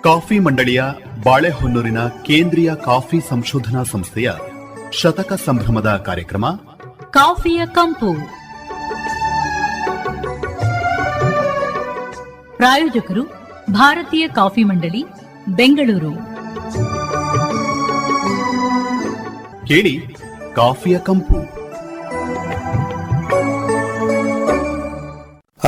Coffee ಮಂಡಳಿಯ ಬಾಳೆಹೊನ್ನೂರಿನ ಕೇಂದ್ರೀಯ coffee ಸಂಶೋಧನಾ ಸಂಸ್ಥೆಯ ಶತಕ ಸಂಭ್ರಮದ ಕಾರ್ಯಕ್ರಮ ಕಾಫಿಯ ಕಂಪು. ಪ್ರಾಯೋಜಕರು ಭಾರತೀಯ ಕಾಫಿ ಮಂಡಳಿ, ಬೆಂಗಳೂರು. ಕೇಳಿ ಕಾಫಿಯ ಕಂಪು.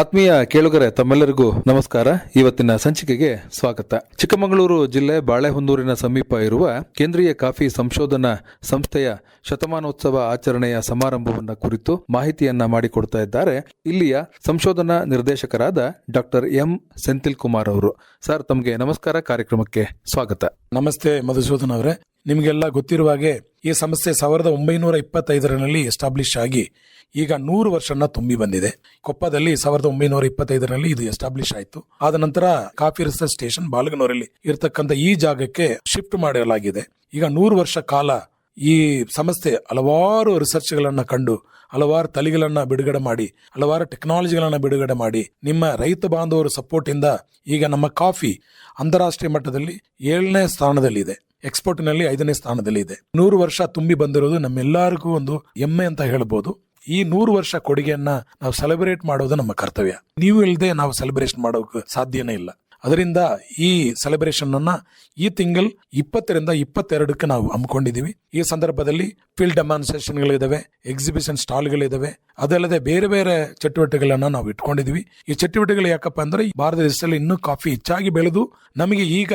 ಆತ್ಮೀಯ ಕೇಳುಗರೆ, ತಮ್ಮೆಲ್ಲರಿಗೂ ನಮಸ್ಕಾರ. ಇವತ್ತಿನ ಸಂಚಿಕೆಗೆ ಸ್ವಾಗತ. ಚಿಕ್ಕಮಗಳೂರು ಜಿಲ್ಲೆ ಬಾಳೆಹೊನ್ನೂರಿನ ಸಮೀಪ ಇರುವ ಕೇಂದ್ರೀಯ ಕಾಫಿ ಸಂಶೋಧನಾ ಸಂಸ್ಥೆಯ ಶತಮಾನೋತ್ಸವ ಆಚರಣೆಯ ಸಮಾರಂಭವನ್ನ ಕುರಿತು ಮಾಹಿತಿಯನ್ನ ಮಾಡಿಕೊಡ್ತಾ ಇದ್ದಾರೆ ಇಲ್ಲಿಯ ಸಂಶೋಧನಾ ನಿರ್ದೇಶಕರಾದ ಡಾಕ್ಟರ್ ಎಂ ಸೆಂಥಿಲ್ ಕುಮಾರ್ ಅವರು. ಸರ್, ತಮಗೆ ನಮಸ್ಕಾರ, ಕಾರ್ಯಕ್ರಮಕ್ಕೆ ಸ್ವಾಗತ. ನಮಸ್ತೆ ಮಧುಸೂದನ್ ಅವರೇ. ನಿಮಗೆಲ್ಲ ಗೊತ್ತಿರುವ ಹಾಗೆ ಈ ಸಂಸ್ಥೆ 1925ರಲ್ಲಿ ಎಸ್ಟಾಬ್ಲಿಷ್ ಆಗಿ ಈಗ 100 ವರ್ಷನ ತುಂಬಿ ಬಂದಿದೆ. ಕೊಪ್ಪದಲ್ಲಿ 1925ರಲ್ಲಿ ಇದು ಎಸ್ಟಾಬ್ಲಿಷ್ ಆಯಿತು. ಆದ ನಂತರ ಕಾಫಿ ರಿಸರ್ಚ್ ಸ್ಟೇಷನ್ ಬಾಲಗನೂರಲ್ಲಿ ಇರತಕ್ಕಂಥ ಈ ಜಾಗಕ್ಕೆ ಶಿಫ್ಟ್ ಮಾಡಲಾಗಿದೆ. ಈಗ 100 ವರ್ಷ ಕಾಲ ಈ ಸಂಸ್ಥೆ ಹಲವಾರು ರಿಸರ್ಚ್ ಗಳನ್ನ ಕಂಡು, ಹಲವಾರು ತಳಿಗಳನ್ನ ಬಿಡುಗಡೆ ಮಾಡಿ, ಹಲವಾರು ಟೆಕ್ನಾಲಜಿಗಳನ್ನ ಬಿಡುಗಡೆ ಮಾಡಿ, ನಿಮ್ಮ ರೈತ ಬಾಂಧವರ ಸಪೋರ್ಟ್ ಇಂದ ಈಗ ನಮ್ಮ ಕಾಫಿ ಅಂತಾರಾಷ್ಟ್ರೀಯ ಮಟ್ಟದಲ್ಲಿ 7ನೇ ಸ್ಥಾನದಲ್ಲಿದೆ. ಎಕ್ಸ್ಪೋರ್ಟ್ ನಲ್ಲಿ 5ನೇ ಸ್ಥಾನದಲ್ಲಿ ಇದೆ. 100 ವರ್ಷ ತುಂಬಿ ಬಂದಿರೋದು ನಮ್ಮೆಲ್ಲರಿಗೂ ಒಂದು ಹೆಮ್ಮೆ ಅಂತ ಹೇಳ್ಬೋದು. ಈ 100 ವರ್ಷ ಕೊಡುಗೆಯನ್ನ ನಾವು ಸೆಲೆಬ್ರೇಟ್ ಮಾಡೋದು ನಮ್ಮ ಕರ್ತವ್ಯ. ನೀವು ಇಲ್ಲದೆ ನಾವು ಸೆಲೆಬ್ರೇಷನ್ ಮಾಡೋಕೆ ಸಾಧ್ಯನೇ ಇಲ್ಲ. ಅದರಿಂದ ಈ ಸೆಲೆಬ್ರೇಷನ್ ಅನ್ನ ಈ ತಿಂಗಳು 20ರಿಂದ 22ಕ್ಕೆ ನಾವು ಹಮ್ಮಿಕೊಂಡಿದೀವಿ. ಈ ಸಂದರ್ಭದಲ್ಲಿ ಫೀಲ್ಡ್ ಡೆಮಾನ್ಸ್ಟ್ರೇಷನ್ ಗಳಿದಾವೆ, ಎಕ್ಸಿಬಿಷನ್ ಸ್ಟಾಲ್ ಗಳಿದಾವೆ. ಅದಲ್ಲದೆ ಬೇರೆ ಬೇರೆ ಚಟುವಟಿಕೆಗಳನ್ನ ನಾವು ಇಟ್ಕೊಂಡಿದೀವಿ. ಈ ಚಟುವಟಿಕೆಗಳು ಯಾಕಪ್ಪ ಅಂದ್ರೆ ಭಾರತ ದೇಶದಲ್ಲಿ ಇನ್ನೂ ಕಾಫಿ ಹೆಚ್ಚಾಗಿ ಬೆಳೆದು ನಮಗೆ ಈಗ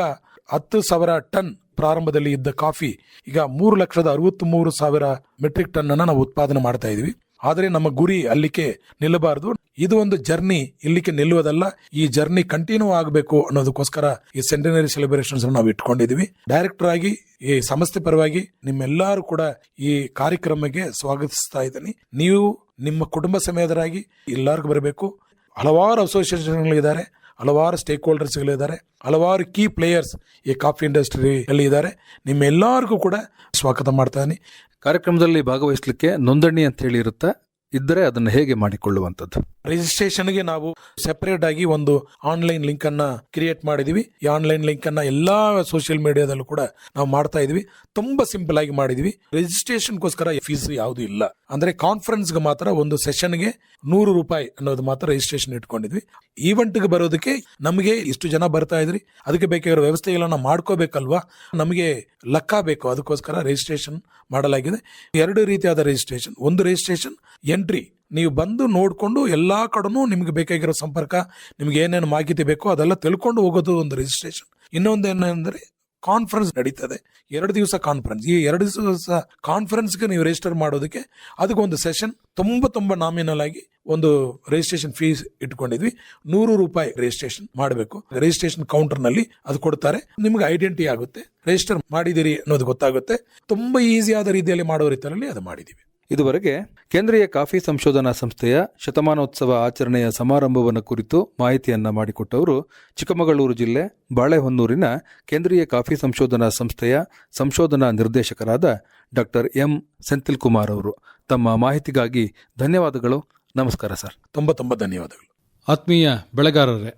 10,000 ಟನ್ ಪ್ರಾರಂಭದಲ್ಲಿ ಇದ್ದ ಕಾಫಿ ಈಗ 3,63,000 ಮೆಟ್ರಿಕ್ ಟನ್ ಅನ್ನ ನಾವು ಉತ್ಪಾದನೆ ಮಾಡ್ತಾ ಇದೀವಿ. ಆದ್ರೆ ನಮ್ಮ ಗುರಿ ಅಲ್ಲಿಗೆ ನಿಲ್ಲಬಾರದು. ಇದು ಒಂದು ಜರ್ನಿ, ಇಲ್ಲಿಗೆ ನಿಲ್ಲುವುದಲ್ಲ. ಈ ಜರ್ನಿ ಕಂಟಿನ್ಯೂ ಆಗಬೇಕು ಅನ್ನೋದಕ್ಕೋಸ್ಕರ ಈ ಸೆಂಟೆನರಿ ಸೆಲೆಬ್ರೇಷನ್ಸ್ ನಾವು ಇಟ್ಕೊಂಡಿದೀವಿ. ಡೈರೆಕ್ಟರ್ ಆಗಿ ಈ ಸಂಸ್ಥೆ ಪರವಾಗಿ ನಿಮ್ಮೆಲ್ಲರೂ ಕೂಡ ಈ ಕಾರ್ಯಕ್ರಮಕ್ಕೆ ಸ್ವಾಗತಿಸ್ತಾ ಇದ್ದೀನಿ. ನೀವು ನಿಮ್ಮ ಕುಟುಂಬ ಸಮೇತರಾಗಿ ಎಲ್ಲರಿಗೂ ಬರಬೇಕು. ಹಲವಾರು ಅಸೋಸಿಯೇಷನ್ಗಳಿದ್ದಾರೆ, ಹಲವಾರು ಸ್ಟೇಕ್ ಹೋಲ್ಡರ್ಸ್ ಗಳಿದ್ದಾರೆ, ಹಲವಾರು ಕೀ ಪ್ಲೇಯರ್ಸ್ ಈ ಕಾಫಿ ಇಂಡಸ್ಟ್ರಿಯಲ್ಲಿ ಇದ್ದಾರೆ. ನಿಮ್ಮೆಲ್ಲರಿಗೂ ಕೂಡ ಸ್ವಾಗತ ಮಾಡ್ತಾನೆ. ಕಾರ್ಯಕ್ರಮದಲ್ಲಿ ಭಾಗವಹಿಸಲಿಕ್ಕೆ ನೋಂದಣಿ ಅಂತ ಹೇಳಿ ಇರುತ್ತಾ ಇದ್ದರೆ ಅದನ್ನು ಹೇಗೆ ಮಾಡಿಕೊಳ್ಳುವಂಥದ್ದು? ರಿಜಿಸ್ಟ್ರೇಷನ್ಗೆ ನಾವು ಸೆಪರೇಟ್ ಆಗಿ ಒಂದು ಆನ್ಲೈನ್ ಲಿಂಕ್ ಅನ್ನ ಕ್ರಿಯೇಟ್ ಮಾಡಿದೀವಿ. ಈ ಆನ್ಲೈನ್ ಲಿಂಕ್ ಅನ್ನ ಎಲ್ಲಾ ಸೋಷಿಯಲ್ ಮೀಡಿಯಾದಲ್ಲೂ ಕೂಡ ನಾವು ಮಾಡ್ತಾ ಇದೀವಿ. ತುಂಬಾ ಸಿಂಪಲ್ ಆಗಿ ಮಾಡಿದೀವಿ. ರಿಜಿಸ್ಟ್ರೇಷನ್ಗೋಸ್ಕರ ಫೀಸ್ ಯಾವುದು ಇಲ್ಲ. ಅಂದ್ರೆ ಕಾನ್ಫರೆನ್ಸ್ಗೆ ಮಾತ್ರ ಒಂದು ಸೆಷನ್ಗೆ 100 ರೂಪಾಯಿ ಅನ್ನೋದು ಮಾತ್ರ ರಿಜಿಸ್ಟ್ರೇಷನ್ ಇಟ್ಕೊಂಡಿದ್ವಿ. ಈವೆಂಟ್ಗೆ ಬರೋದಕ್ಕೆ ನಮಗೆ ಇಷ್ಟು ಜನ ಬರ್ತಾ ಇದ್ರಿ, ಅದಕ್ಕೆ ಬೇಕಾಗಿರೋ ವ್ಯವಸ್ಥೆಗಳನ್ನ ಮಾಡ್ಕೋಬೇಕಲ್ವಾ, ನಮಗೆ ಲೆಕ್ಕ ಬೇಕು. ಅದಕ್ಕೋಸ್ಕರ ರಿಜಿಸ್ಟ್ರೇಷನ್ ಮಾಡಲಾಗಿದೆ. 2 ರೀತಿಯಾದ ರಿಜಿಸ್ಟ್ರೇಷನ್. ಒಂದು ರಿಜಿಸ್ಟ್ರೇಷನ್ ಎಂಟ್ರಿ, ನೀವು ಬಂದು ನೋಡ್ಕೊಂಡು ಎಲ್ಲಾ ಕಡೆನೂ ನಿಮ್ಗೆ ಬೇಕಾಗಿರೋ ಸಂಪರ್ಕ, ನಿಮ್ಗೆ ಏನೇನು ಮಾಹಿತಿ ಬೇಕೋ ಅದೆಲ್ಲ ತಿಳ್ಕೊಂಡು ಹೋಗೋದು ಒಂದು ರಿಜಿಸ್ಟ್ರೇಷನ್. ಇನ್ನೊಂದು ಏನಂದ್ರೆ ಕಾನ್ಫರೆನ್ಸ್ ನಡೀತದೆ, 2 ದಿವಸ ಕಾನ್ಫರೆನ್ಸ್. ಈ 2 ದಿವಸ ಕಾನ್ಫರೆನ್ಸ್ಗೆ ನೀವು ರಿಜಿಸ್ಟರ್ ಮಾಡೋದಕ್ಕೆ ಅದಕ್ಕೊಂದು ಸೆಷನ್ ತುಂಬ ನಾಮಿನಲ್ ಆಗಿ ಒಂದು ರಿಜಿಸ್ಟ್ರೇಷನ್ ಫೀಸ್ ಇಟ್ಕೊಂಡಿದ್ವಿ. 100 ರೂಪಾಯಿ ರಿಜಿಸ್ಟ್ರೇಷನ್ ಮಾಡಬೇಕು. ರಿಜಿಸ್ಟ್ರೇಷನ್ ಕೌಂಟರ್ ನಲ್ಲಿ ಅದು ಕೊಡ್ತಾರೆ. ನಿಮ್ಗೆ ಐಡೆಂಟಿಟಿ ಆಗುತ್ತೆ, ರಿಜಿಸ್ಟರ್ ಮಾಡಿದಿರಿ ಅನ್ನೋದು ಗೊತ್ತಾಗುತ್ತೆ. ತುಂಬಾ ಈಸಿಯಾದ ರೀತಿಯಲ್ಲಿ ಮಾಡೋ ರೀತಿಯಲ್ಲಿ ಅದು ಮಾಡಿದೀವಿ. ಇದುವರೆಗೆ ಕೇಂದ್ರೀಯ ಕಾಫಿ ಸಂಶೋಧನಾ ಸಂಸ್ಥೆಯ ಶತಮಾನೋತ್ಸವ ಆಚರಣೆಯ ಸಮಾರಂಭವನ್ನು ಕುರಿತು ಮಾಹಿತಿಯನ್ನ ಮಾಡಿಕೊಟ್ಟವರು ಚಿಕ್ಕಮಗಳೂರು ಜಿಲ್ಲೆ ಬಾಳೆಹೊನ್ನೂರಿನ ಕೇಂದ್ರೀಯ ಕಾಫಿ ಸಂಶೋಧನಾ ಸಂಸ್ಥೆಯ ಸಂಶೋಧನಾ ನಿರ್ದೇಶಕರಾದ ಡಾಕ್ಟರ್ ಎಂ ಸೆಂಥಿಲ್ ಕುಮಾರ್ ಅವರು. ತಮ್ಮ ಮಾಹಿತಿಗಾಗಿ ಧನ್ಯವಾದಗಳು. ನಮಸ್ಕಾರ ಸರ್. ತುಂಬ ಧನ್ಯವಾದಗಳು. ಆತ್ಮೀಯ ಬೆಳೆಗಾರರೇ,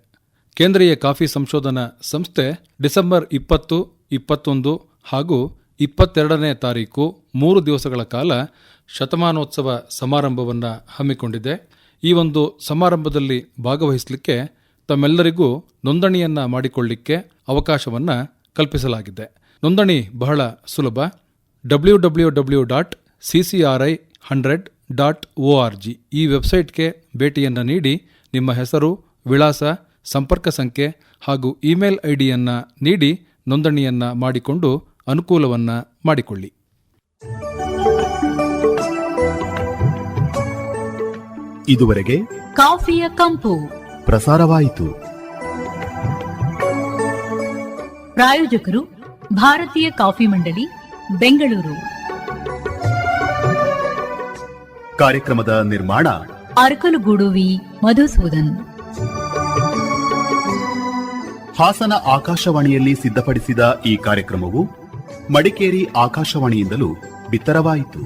ಕೇಂದ್ರೀಯ ಕಾಫಿ ಸಂಶೋಧನಾ ಸಂಸ್ಥೆ ಡಿಸೆಂಬರ್ 20, 21 ಹಾಗೂ 22ನೇ ತಾರೀಕು 3 ದಿವಸಗಳ ಕಾಲ ಶತಮಾನೋತ್ಸವ ಸಮಾರಂಭವನ್ನು ಹಮ್ಮಿಕೊಂಡಿದೆ. ಈ ಒಂದು ಸಮಾರಂಭದಲ್ಲಿ ಭಾಗವಹಿಸಲಿಕ್ಕೆ ತಮ್ಮೆಲ್ಲರಿಗೂ ನೋಂದಣಿಯನ್ನು ಮಾಡಿಕೊಳ್ಳಿಕ್ಕೆ ಅವಕಾಶವನ್ನು ಕಲ್ಪಿಸಲಾಗಿದೆ. ನೋಂದಣಿ ಬಹಳ ಸುಲಭ. www.ccri100.org ಈ ವೆಬ್ಸೈಟ್ಗೆ ಭೇಟಿಯನ್ನು ನೀಡಿ ನಿಮ್ಮ ಹೆಸರು, ವಿಳಾಸ, ಸಂಪರ್ಕ ಸಂಖ್ಯೆ ಹಾಗೂ ಇಮೇಲ್ ಐಡಿಯನ್ನು ನೀಡಿ ನೋಂದಣಿಯನ್ನು ಮಾಡಿಕೊಂಡು ಅನುಕೂಲವನ್ನು ಮಾಡಿಕೊಳ್ಳಿ. ಇದುವರೆಗೆ ಕಾಫಿಯ ಕಂಪು ಪ್ರಸಾರವಾಯಿತು. ಪ್ರಾಯೋಜಕರು ಭಾರತೀಯ ಕಾಫಿ ಮಂಡಳಿ, ಬೆಂಗಳೂರು. ಕಾರ್ಯಕ್ರಮದ ನಿರ್ಮಾಣ ಅರಕಲಗೂಡು ವಿ ಮಧುಸೂದನ್. ಹಾಸನ ಆಕಾಶವಾಣಿಯಲ್ಲಿ ಸಿದ್ಧಪಡಿಸಿದ ಈ ಕಾರ್ಯಕ್ರಮವು ಮಡಿಕೇರಿ ಆಕಾಶವಾಣಿಯಿಂದಲೂ ಬಿತ್ತರವಾಯಿತು.